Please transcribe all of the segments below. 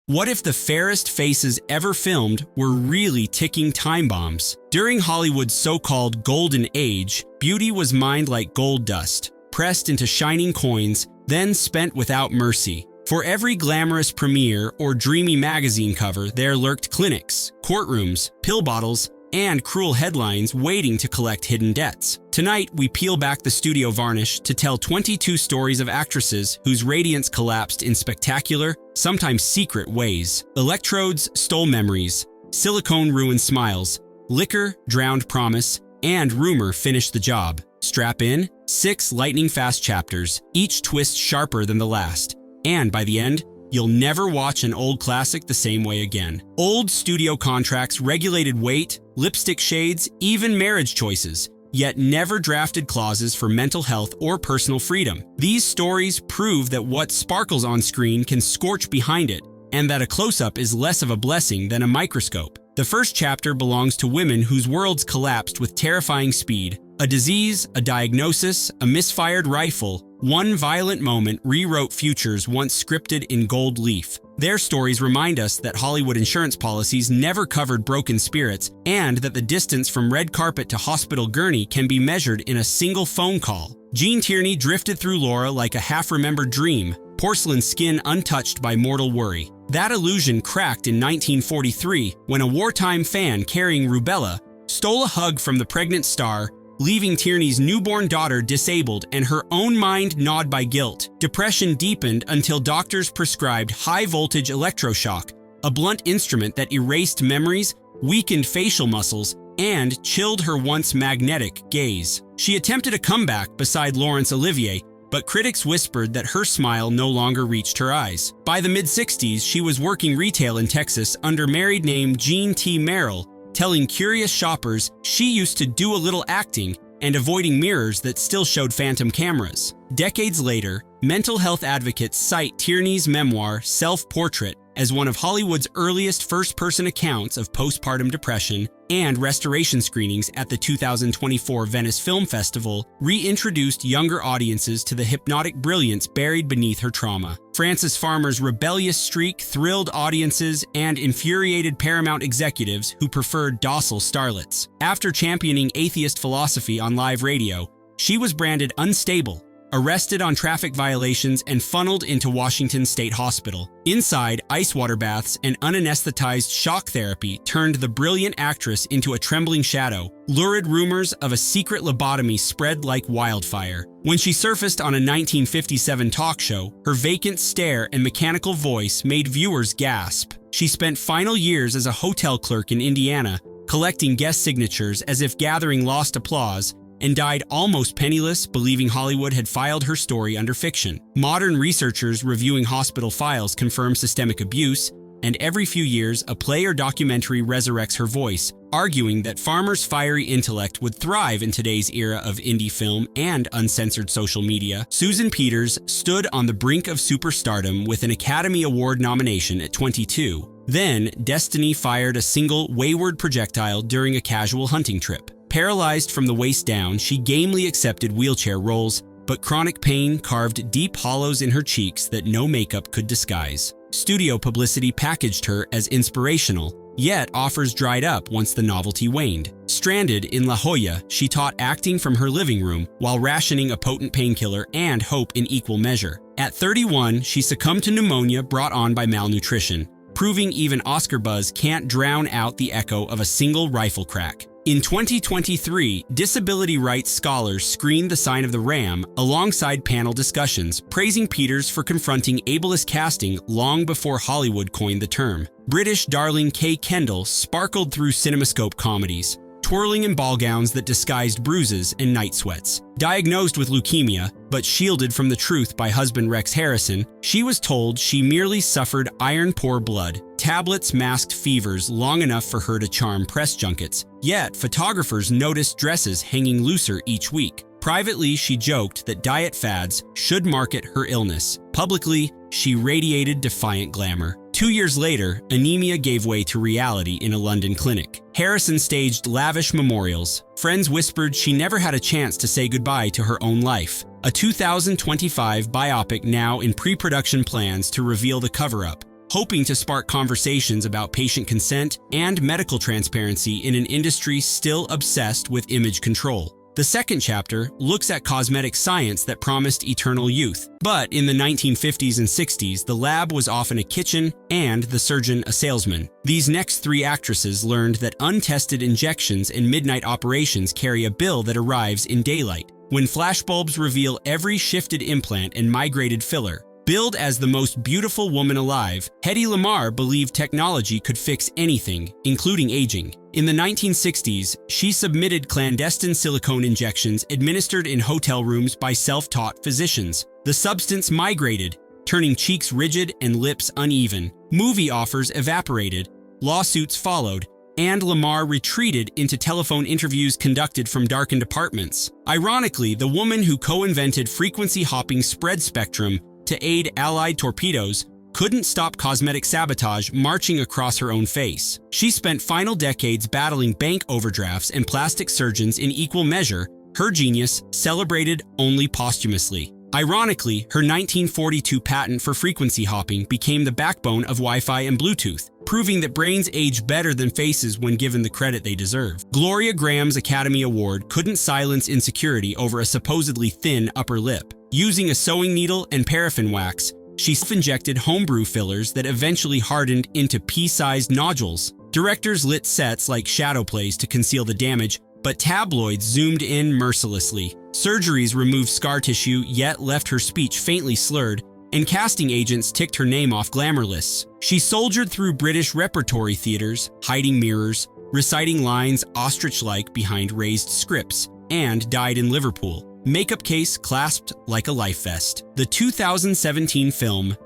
What if the fairest faces ever filmed were really ticking time bombs? During Hollywood's so-called golden age, beauty was mined like gold dust, pressed into shining coins, then spent without mercy. For every glamorous premiere or dreamy magazine cover, there lurked clinics, courtrooms, pill bottles, and cruel headlines waiting to collect hidden debts. Tonight, we peel back the studio varnish to tell 22 stories of actresses whose radiance collapsed in spectacular, sometimes secret ways. Electrodes stole memories, silicone ruined smiles, liquor drowned promise, and rumor finished the job. Strap in, 6 lightning-fast chapters, each twist sharper than the last. And by the end, you'll never watch an old classic the same way again. Old studio contracts regulated weight, lipstick shades, even marriage choices, yet never drafted clauses for mental health or personal freedom. These stories prove that what sparkles on screen can scorch behind it, and that a close-up is less of a blessing than a microscope. The first chapter belongs to women whose worlds collapsed with terrifying speed. A disease, a diagnosis, a misfired rifle, one violent moment rewrote futures once scripted in gold leaf. Their stories remind us that Hollywood insurance policies never covered broken spirits, and that the distance from red carpet to hospital gurney can be measured in a single phone call. Gene Tierney drifted through Laura like a half-remembered dream, porcelain skin untouched by mortal worry. That illusion cracked in 1943 when a wartime fan carrying rubella stole a hug from the pregnant star, leaving Tierney's newborn daughter disabled and her own mind gnawed by guilt. Depression deepened until doctors prescribed high-voltage electroshock, a blunt instrument that erased memories, weakened facial muscles, and chilled her once magnetic gaze. She attempted a comeback beside Laurence Olivier, but critics whispered that her smile no longer reached her eyes. By the mid-60s, she was working retail in Texas under married name Jean T. Merrill, telling curious shoppers she used to do a little acting and avoiding mirrors that still showed phantom cameras. Decades later, mental health advocates cite Tierney's memoir, Self-Portrait, as one of Hollywood's earliest first-person accounts of postpartum depression, and restoration screenings at the 2024 Venice Film Festival reintroduced younger audiences to the hypnotic brilliance buried beneath her trauma. Frances Farmer's rebellious streak thrilled audiences and infuriated Paramount executives who preferred docile starlets. After championing atheist philosophy on live radio, she was branded unstable, arrested on traffic violations, and funneled into Washington State Hospital. Inside, ice water baths and unanesthetized shock therapy turned the brilliant actress into a trembling shadow. Lurid rumors of a secret lobotomy spread like wildfire. When she surfaced on a 1957 talk show, her vacant stare and mechanical voice made viewers gasp. She spent final years as a hotel clerk in Indiana, collecting guest signatures as if gathering lost applause, and died almost penniless, believing Hollywood had filed her story under fiction. Modern researchers reviewing hospital files confirm systemic abuse, and every few years a play or documentary resurrects her voice, arguing that Farmer's fiery intellect would thrive in today's era of indie film and uncensored social media. Susan Peters stood on the brink of superstardom with an Academy Award nomination at 22. Then, destiny fired a single wayward projectile during a casual hunting trip. Paralyzed from the waist down, she gamely accepted wheelchair roles, but chronic pain carved deep hollows in her cheeks that no makeup could disguise. Studio publicity packaged her as inspirational, yet offers dried up once the novelty waned. Stranded in La Jolla, she taught acting from her living room while rationing a potent painkiller and hope in equal measure. At 31, she succumbed to pneumonia brought on by malnutrition, proving even Oscar buzz can't drown out the echo of a single rifle crack. In 2023, disability rights scholars screened The Sign of the Ram alongside panel discussions, praising Peters for confronting ableist casting long before Hollywood coined the term. British darling Kay Kendall sparkled through CinemaScope comedies, twirling in ball gowns that disguised bruises and night sweats. Diagnosed with leukemia, but shielded from the truth by husband Rex Harrison, she was told she merely suffered iron-poor blood. Tablets masked fevers long enough for her to charm press junkets, yet photographers noticed dresses hanging looser each week. Privately, she joked that diet fads should market her illness. Publicly, she radiated defiant glamour. 2 years later, anemia gave way to reality in a London clinic. Harrison staged lavish memorials. Friends whispered she never had a chance to say goodbye to her own life. A 2025 biopic now in pre-production plans to reveal the cover-up. hoping to spark conversations about patient consent and medical transparency in an industry still obsessed with image control. The second chapter looks at cosmetic science that promised eternal youth. But in the 1950s and 60s, the lab was often a kitchen and the surgeon a salesman. These next three actresses learned that untested injections and midnight operations carry a bill that arrives in daylight. When flashbulbs reveal every shifted implant and migrated filler, billed as the most beautiful woman alive, Hedy Lamarr believed technology could fix anything, including aging. In the 1960s, she submitted clandestine silicone injections administered in hotel rooms by self-taught physicians. The substance migrated, turning cheeks rigid and lips uneven. Movie offers evaporated, lawsuits followed, and Lamarr retreated into telephone interviews conducted from darkened apartments. Ironically, the woman who co-invented frequency-hopping spread spectrum to aid Allied torpedoes couldn't stop cosmetic sabotage marching across her own face. She spent final decades battling bank overdrafts and plastic surgeons in equal measure, her genius celebrated only posthumously. Ironically, her 1942 patent for frequency hopping became the backbone of Wi-Fi and Bluetooth, proving that brains age better than faces when given the credit they deserve. Gloria Graham's Academy Award couldn't silence insecurity over a supposedly thin upper lip. Using a sewing needle and paraffin wax, she self-injected homebrew fillers that eventually hardened into pea-sized nodules. Directors lit sets like shadow plays to conceal the damage, but tabloids zoomed in mercilessly. Surgeries removed scar tissue yet left her speech faintly slurred, and casting agents ticked her name off glamour lists. She soldiered through British repertory theaters, hiding mirrors, reciting lines ostrich-like behind raised scripts, and died in Liverpool, makeup case clasped like a life vest. The 2017 film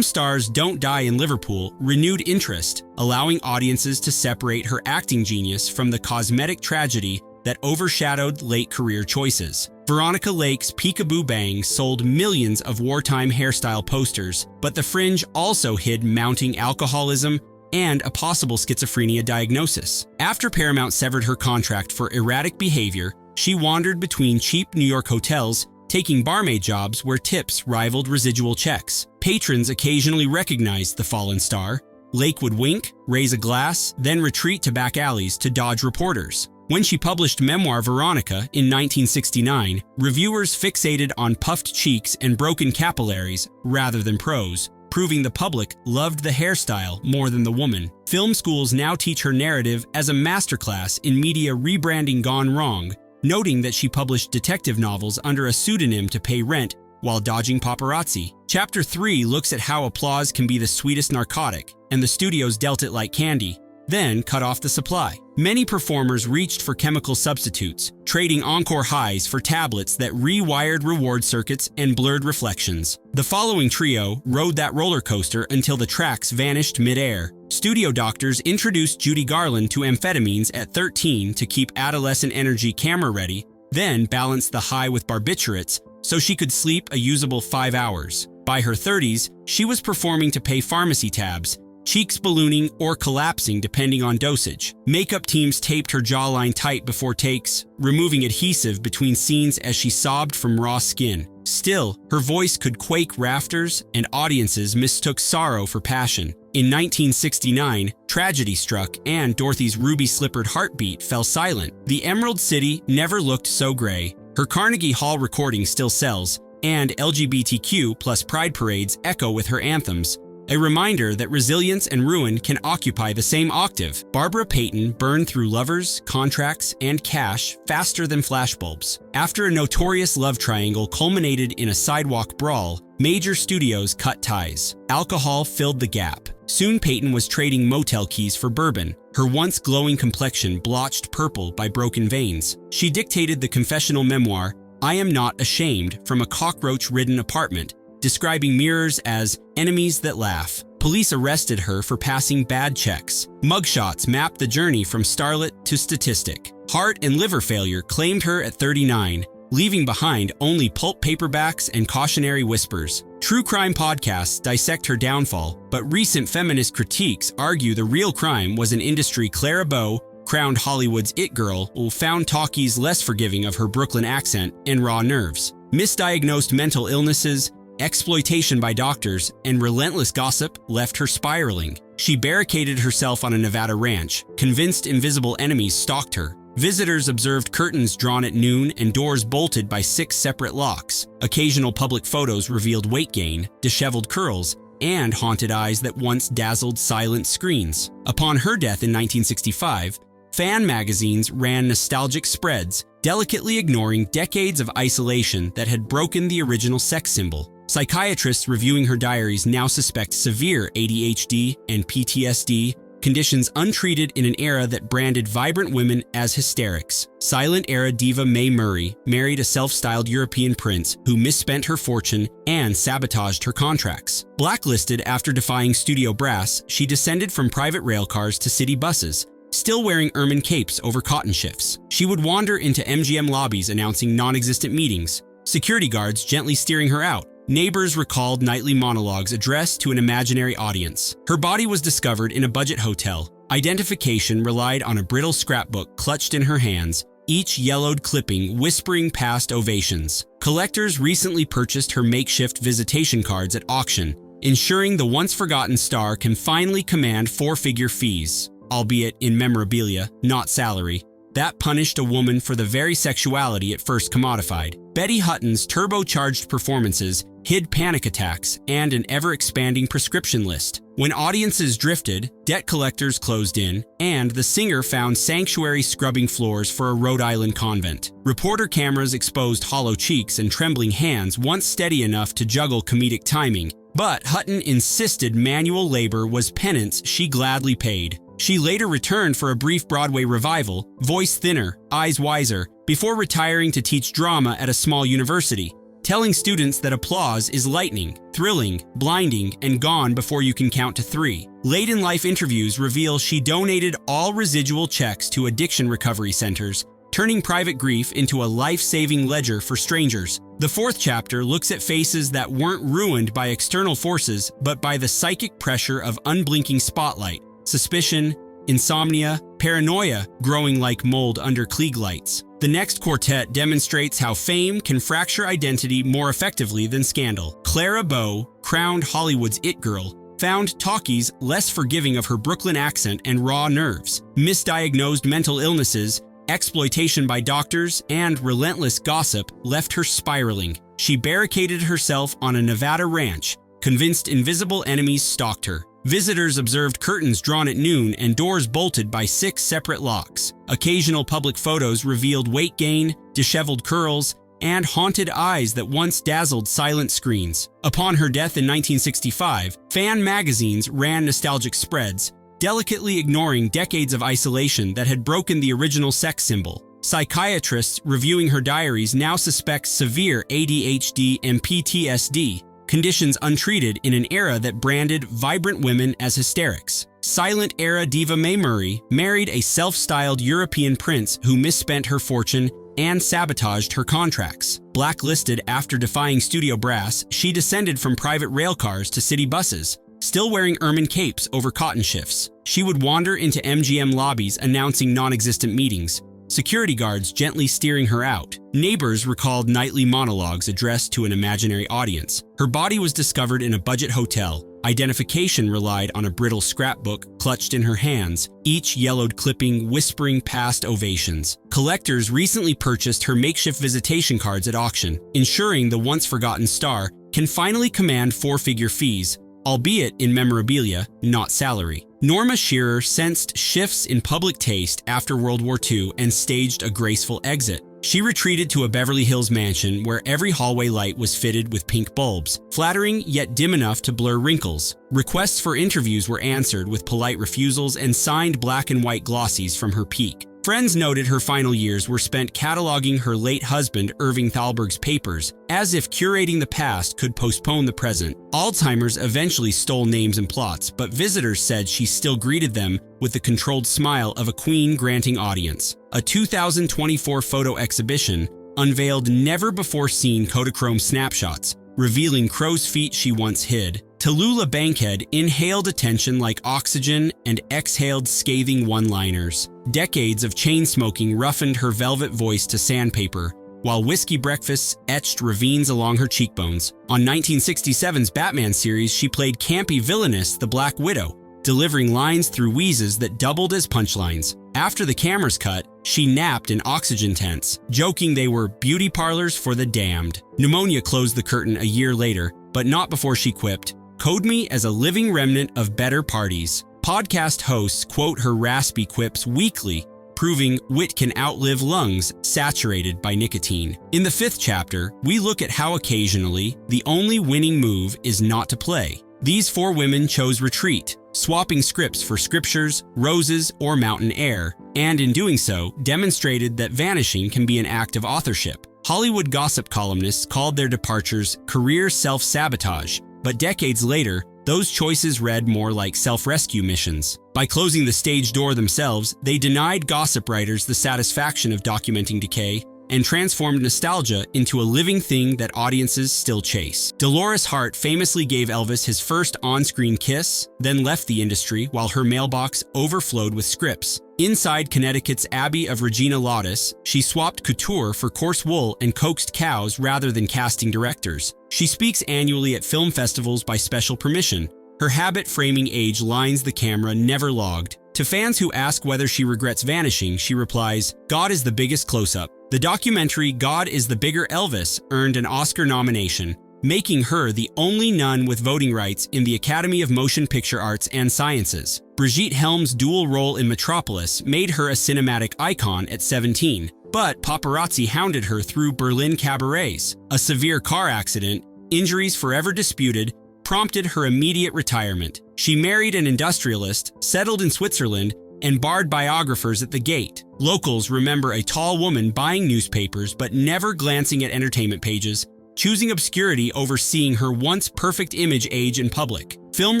Stars Don't Die in Liverpool renewed interest, allowing audiences to separate her acting genius from the cosmetic tragedy that overshadowed late career choices. Veronica Lake's Peekaboo Bang sold millions of wartime hairstyle posters, but The Fringe also hid mounting alcoholism and a possible schizophrenia diagnosis. After Paramount severed her contract for erratic behavior, she wandered between cheap New York hotels, taking barmaid jobs where tips rivaled residual checks. Patrons occasionally recognized the fallen star. Lake would wink, raise a glass, then retreat to back alleys to dodge reporters. When she published memoir Veronica in 1969, reviewers fixated on puffed cheeks and broken capillaries rather than prose, proving the public loved the hairstyle more than the woman. Film schools now teach her narrative as a masterclass in media rebranding gone wrong, noting that she published detective novels under a pseudonym to pay rent while dodging paparazzi. Chapter 3 looks at how applause can be the sweetest narcotic, and the studios dealt it like candy, then cut off the supply. Many performers reached for chemical substitutes, trading encore highs for tablets that rewired reward circuits and blurred reflections. The following trio rode that roller coaster until the tracks vanished mid-air. Studio doctors introduced Judy Garland to amphetamines at 13 to keep adolescent energy camera-ready, then balanced the high with barbiturates so she could sleep a usable 5 hours. By her 30s, she was performing to pay pharmacy tabs, cheeks ballooning or collapsing depending on dosage. Makeup teams taped her jawline tight before takes, removing adhesive between scenes as she sobbed from raw skin. Still, her voice could quake rafters, and audiences mistook sorrow for passion. In 1969, tragedy struck, and Dorothy's ruby-slippered heartbeat fell silent. The Emerald City never looked so gray. Her Carnegie Hall recording still sells, and LGBTQ plus pride parades echo with her anthems, a reminder that resilience and ruin can occupy the same octave. Barbara Payton burned through lovers, contracts, and cash faster than flashbulbs. After a notorious love triangle culminated in a sidewalk brawl, major studios cut ties. Alcohol filled the gap. Soon Payton was trading motel keys for bourbon, her once glowing complexion blotched purple by broken veins. She dictated the confessional memoir, I Am Not Ashamed, from a cockroach-ridden apartment, describing mirrors as enemies that laugh. Police arrested her for passing bad checks. Mugshots mapped the journey from starlet to statistic. Heart and liver failure claimed her at 39, leaving behind only pulp paperbacks and cautionary whispers. True crime podcasts dissect her downfall, but recent feminist critiques argue the real crime was an industry Clara Bow, crowned Hollywood's it girl, who found talkies less forgiving of her Brooklyn accent and raw nerves. Misdiagnosed mental illnesses, exploitation by doctors, and relentless gossip left her spiraling. She barricaded herself on a Nevada ranch, convinced invisible enemies stalked her. Visitors observed curtains drawn at noon and doors bolted by 6 separate locks. Occasional public photos revealed weight gain, disheveled curls, and haunted eyes that once dazzled silent screens. Upon her death in 1965, fan magazines ran nostalgic spreads, delicately ignoring decades of isolation that had broken the original sex symbol. Psychiatrists reviewing her diaries now suspect severe ADHD and PTSD, conditions untreated in an era that branded vibrant women as hysterics. Silent-era diva Mae Murray married a self-styled European prince who misspent her fortune and sabotaged her contracts. Blacklisted after defying studio brass, she descended from private railcars to city buses, still wearing ermine capes over cotton shifts. She would wander into MGM lobbies announcing non-existent meetings, security guards gently steering her out. Neighbors recalled nightly monologues addressed to an imaginary audience. Her body was discovered in a budget hotel. Identification relied on a brittle scrapbook clutched in her hands, each yellowed clipping whispering past ovations. Collectors recently purchased her makeshift visitation cards at auction, ensuring the once-forgotten star can finally command 4-figure fees, albeit in memorabilia, not salary. That punished a woman for the very sexuality it first commodified. Betty Hutton's turbocharged performances hid panic attacks and an ever-expanding prescription list. When audiences drifted, debt collectors closed in, and the singer found sanctuary scrubbing floors for a Rhode Island convent. Reporter cameras exposed hollow cheeks and trembling hands once steady enough to juggle comedic timing. But Hutton insisted manual labor was penance she gladly paid. She later returned for a brief Broadway revival, voice thinner, eyes wiser, before retiring to teach drama at a small university, telling students that applause is lightning, thrilling, blinding, and gone before you can count to 3. Late-in-life interviews reveal she donated all residual checks to addiction recovery centers, turning private grief into a life-saving ledger for strangers. The 4th chapter looks at faces that weren't ruined by external forces, but by the psychic pressure of unblinking spotlight. Suspicion, insomnia, paranoia growing like mold under Klieg lights. The next quartet demonstrates how fame can fracture identity more effectively than scandal. Clara Bow, crowned Hollywood's it girl, found talkies less forgiving of her Brooklyn accent and raw nerves. Misdiagnosed mental illnesses, exploitation by doctors, and relentless gossip left her spiraling. She barricaded herself on a Nevada ranch, convinced invisible enemies stalked her. Visitors observed curtains drawn at noon and doors bolted by 6 separate locks. Occasional public photos revealed weight gain, disheveled curls, and haunted eyes that once dazzled silent screens. Upon her death in 1965, fan magazines ran nostalgic spreads, delicately ignoring decades of isolation that had broken the original sex symbol. Psychiatrists reviewing her diaries now suspect severe ADHD and PTSD, conditions untreated in an era that branded vibrant women as hysterics. Silent-era diva Mae Murray married a self-styled European prince who misspent her fortune and sabotaged her contracts. Blacklisted after defying studio brass, she descended from private railcars to city buses, still wearing ermine capes over cotton shifts. She would wander into MGM lobbies announcing non-existent meetings, security guards gently steering her out. Neighbors recalled nightly monologues addressed to an imaginary audience. Her body was discovered in a budget hotel. Identification relied on a brittle scrapbook clutched in her hands, each yellowed clipping whispering past ovations. Collectors recently purchased her makeshift visitation cards at auction, ensuring the once-forgotten star can finally command 4-figure fees, albeit in memorabilia, not salary. Norma Shearer sensed shifts in public taste after World War II and staged a graceful exit. She retreated to a Beverly Hills mansion where every hallway light was fitted with pink bulbs, flattering yet dim enough to blur wrinkles. Requests for interviews were answered with polite refusals and signed black and white glossies from her peak. Friends noted her final years were spent cataloging her late husband Irving Thalberg's papers, as if curating the past could postpone the present. Alzheimer's eventually stole names and plots, but visitors said she still greeted them with the controlled smile of a queen granting audience. A 2024 photo exhibition unveiled never-before-seen Kodachrome snapshots, revealing crow's feet she once hid. Tallulah Bankhead inhaled attention like oxygen and exhaled scathing one-liners. Decades of chain smoking roughened her velvet voice to sandpaper, while whiskey breakfasts etched ravines along her cheekbones. On 1967's Batman series, she played campy villainess the Black Widow, delivering lines through wheezes that doubled as punchlines. After the cameras cut, she napped in oxygen tents, joking they were beauty parlors for the damned. Pneumonia closed the curtain a year later, but not before she quipped, "Code me as a living remnant of better parties." Podcast hosts quote her raspy quips weekly, proving wit can outlive lungs saturated by nicotine. In the 5th chapter, we look at how occasionally the only winning move is not to play. These 4 women chose retreat, swapping scripts for scriptures, roses, or mountain air, and in doing so, demonstrated that vanishing can be an act of authorship. Hollywood gossip columnists called their departures career self-sabotage, but decades later, those choices read more like self-rescue missions. By closing the stage door themselves, they denied gossip writers the satisfaction of documenting decay and transformed nostalgia into a living thing that audiences still chase. Dolores Hart famously gave Elvis his first on-screen kiss, then left the industry while her mailbox overflowed with scripts. Inside Connecticut's Abbey of Regina Laudis, she swapped couture for coarse wool and coaxed cows rather than casting directors. She speaks annually at film festivals by special permission. Her habit-framing age lines the camera never logged. To fans who ask whether she regrets vanishing, she replies, "God is the biggest close-up." The documentary God is the Bigger Elvis earned an Oscar nomination, making her the only nun with voting rights in the Academy of Motion Picture Arts and Sciences. Brigitte Helm's dual role in Metropolis made her a cinematic icon at 17, but paparazzi hounded her through Berlin cabarets. A severe car accident, injuries forever disputed, prompted her immediate retirement. She married an industrialist, settled in Switzerland, and barred biographers at the gate. Locals remember a tall woman buying newspapers but never glancing at entertainment pages, choosing obscurity over seeing her once perfect image age in public. Film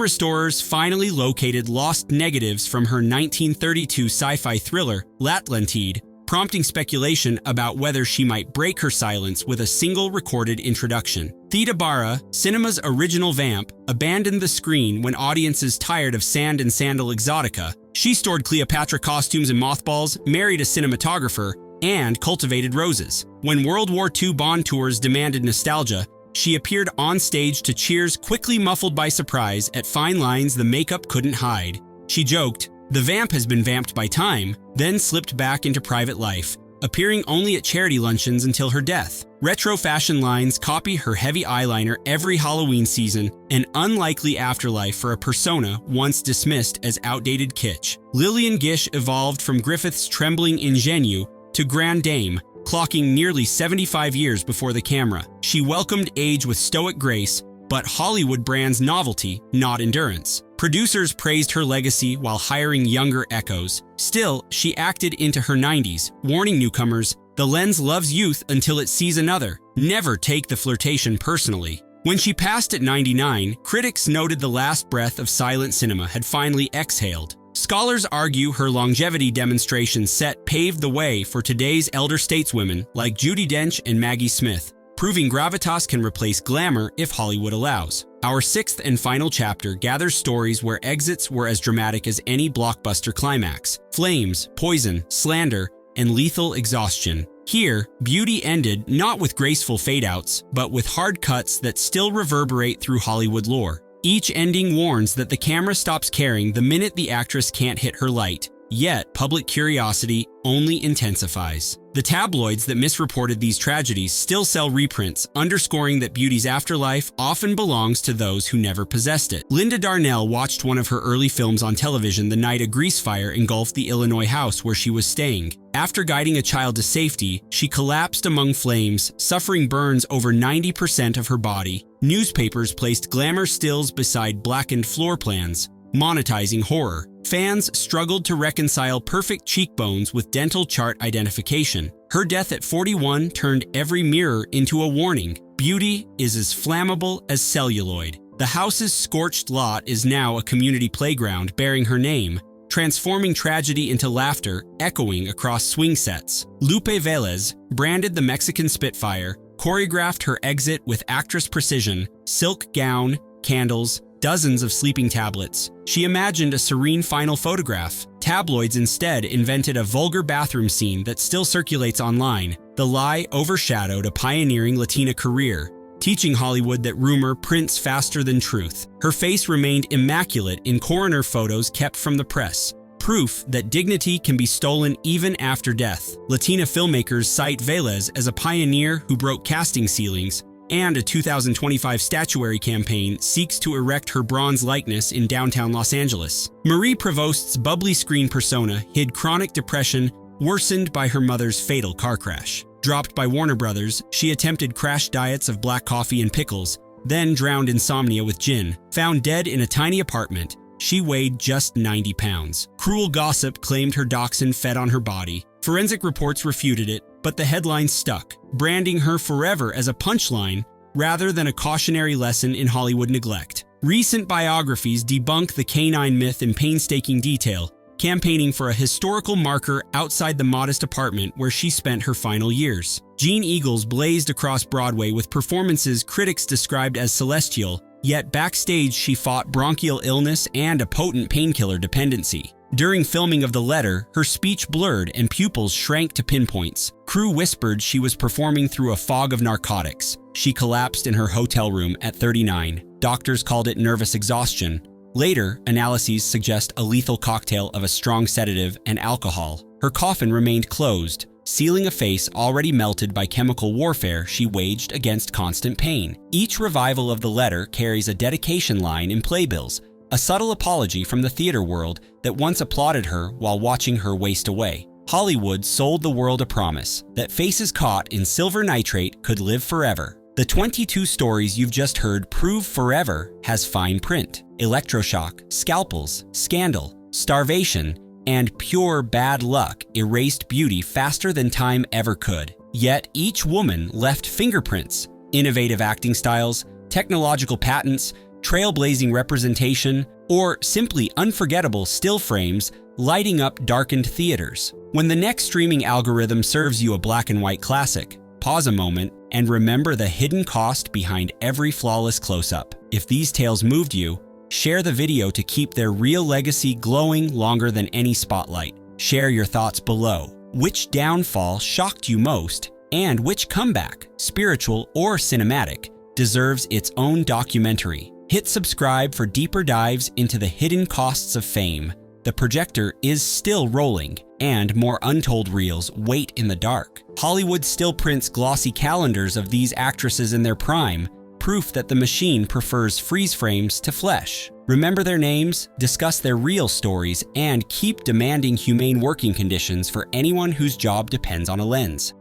restorers finally located lost negatives from her 1932 sci-fi thriller, L'Atlantide, prompting speculation about whether she might break her silence with a single recorded introduction. Theda Bara, cinema's original vamp, abandoned the screen when audiences tired of sand and sandal exotica. She stored Cleopatra costumes in mothballs, married a cinematographer, and cultivated roses. When World War II Bond tours demanded nostalgia, she appeared on stage to cheers quickly muffled by surprise at fine lines the makeup couldn't hide. She joked, "The vamp has been vamped by time," then slipped back into private life, appearing only at charity luncheons until her death. Retro fashion lines copy her heavy eyeliner every Halloween season, an unlikely afterlife for a persona once dismissed as outdated kitsch. Lillian Gish evolved from Griffith's trembling ingenue to Grande Dame, clocking nearly 75 years before the camera. She welcomed age with stoic grace, but Hollywood brands novelty, not endurance. Producers praised her legacy while hiring younger echoes. Still, she acted into her 90s, warning newcomers, "The lens loves youth until it sees another. Never take the flirtation personally." When she passed at 99, critics noted the last breath of silent cinema had finally exhaled. Scholars argue her longevity demonstration set paved the way for today's elder stateswomen like Judi Dench and Maggie Smith, proving gravitas can replace glamour if Hollywood allows. Our 6th and final chapter gathers stories where exits were as dramatic as any blockbuster climax: flames, poison, slander, and lethal exhaustion. Here, beauty ended not with graceful fade-outs, but with hard cuts that still reverberate through Hollywood lore. Each ending warns that the camera stops caring the minute the actress can't hit her light, yet public curiosity only intensifies. The tabloids that misreported these tragedies still sell reprints, underscoring that beauty's afterlife often belongs to those who never possessed it. Linda Darnell watched one of her early films on television the night a grease fire engulfed the Illinois house where she was staying. After guiding a child to safety, she collapsed among flames, suffering burns over 90% of her body. Newspapers placed glamour stills beside blackened floor plans, monetizing horror. Fans struggled to reconcile perfect cheekbones with dental chart identification. Her death at 41 turned every mirror into a warning. Beauty is as flammable as celluloid. The house's scorched lot is now a community playground bearing her name, transforming tragedy into laughter, echoing across swing sets. Lupe Velez branded the Mexican Spitfire, choreographed her exit with actress precision, silk gown, candles, dozens of sleeping tablets. She imagined a serene final photograph, Tabloids instead invented a vulgar bathroom scene that still circulates online. The lie overshadowed a pioneering Latina career, teaching Hollywood that rumor prints faster than truth. Her face remained immaculate in coroner photos kept from the press, proof that dignity can be stolen even after death. Latina filmmakers cite Velez as a pioneer who broke casting ceilings, and a 2025 statuary campaign seeks to erect her bronze likeness in downtown Los Angeles. Marie Prevost's bubbly screen persona hid chronic depression worsened by her mother's fatal car crash. Dropped by Warner Brothers, she attempted crash diets of black coffee and pickles, then drowned insomnia with gin. Found dead in a tiny apartment, she weighed just 90 pounds. Cruel gossip claimed her dachshund fed on her body. Forensic reports refuted it, but the headline stuck, branding her forever as a punchline rather than a cautionary lesson in Hollywood neglect. Recent biographies debunk the canine myth in painstaking detail, campaigning for a historical marker outside the modest apartment where she spent her final years. Gene Eagles blazed across Broadway with performances critics described as celestial, yet backstage she fought bronchial illness and a potent painkiller dependency. During filming of The Letter, her speech blurred and pupils shrank to pinpoints. Crew whispered she was performing through a fog of narcotics. She collapsed in her hotel room at 39. Doctors called it nervous exhaustion. Later, analyses suggest a lethal cocktail of a strong sedative and alcohol. Her coffin remained closed, sealing a face already melted by chemical warfare she waged against constant pain. Each revival of The Letter carries a dedication line in playbills, a subtle apology from the theater world that once applauded her while watching her waste away. Hollywood sold the world a promise that faces caught in silver nitrate could live forever. The 22 stories you've just heard prove forever has fine print. Electroshock, scalpels, scandal, starvation, and pure bad luck erased beauty faster than time ever could. Yet each woman left fingerprints, innovative acting styles, technological patents, trailblazing representation, or simply unforgettable still frames lighting up darkened theaters. When the next streaming algorithm serves you a black and white classic, pause a moment and remember the hidden cost behind every flawless close-up. If these tales moved you, share the video to keep their real legacy glowing longer than any spotlight. Share your thoughts below. Which downfall shocked you most, and which comeback, spiritual or cinematic, deserves its own documentary? Hit subscribe for deeper dives into the hidden costs of fame. The projector is still rolling, and more untold reels wait in the dark. Hollywood still prints glossy calendars of these actresses in their prime, proof that the machine prefers freeze frames to flesh. Remember their names, discuss their real stories, and keep demanding humane working conditions for anyone whose job depends on a lens.